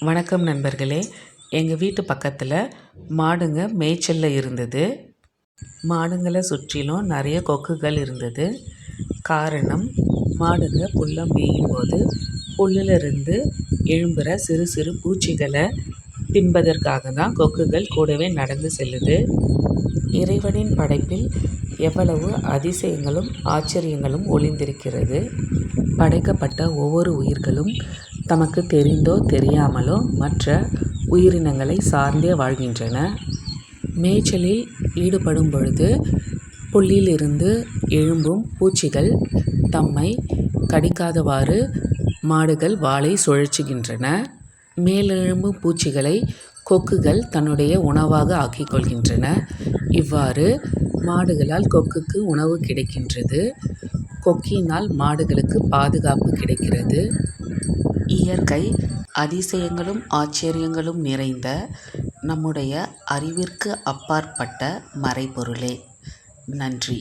வணக்கம் நண்பர்களே. எங்கள் வீட்டு பக்கத்தில் மாடுங்க மேய்ச்சலில் இருந்தது. மாடுங்களை சுற்றிலும் நிறைய கொக்குகள் இருந்தது. காரணம், மாடுங்க புல்லை மேயும் போது புல்லிலிருந்து எழும்புகிற சிறு சிறு பூச்சிகளை தின்பதற்காக தான் கொக்குகள் கூடவே நடந்து செல்லுது. இறைவனின் படைப்பில் எவ்வளவு அதிசயங்களும் ஆச்சரியங்களும் ஒளிந்திருக்கிறது. படைக்கப்பட்ட ஒவ்வொரு உயிர்களும் தமக்கு தெரிந்தோ தெரியாமலோ மற்ற உயிரினங்களை சார்ந்தே வாழ்கின்றன. மேய்ச்சலில் ஈடுபடும் பொழுது புல்லிலிருந்து எழும்பும் பூச்சிகள் தம்மை கடிக்காதவாறு மாடுகள் வாலை சுழற்றுகின்றன. மேலெழும்பும் பூச்சிகளை கொக்குகள் தன்னுடைய உணவாக ஆக்கிக் கொள்கின்றன. இவ்வாறு மாடுகளால் கொக்குக்கு உணவு கிடைக்கின்றது. கொக்கினால் மாடுகளுக்கு பாதுகாப்பு கிடைக்கிறது. இயற்கை அதிசயங்களும் ஆச்சரியங்களும் நிறைந்த நம்முடைய அறிவிற்கு அப்பாற்பட்ட மறைபொருளே. நன்றி.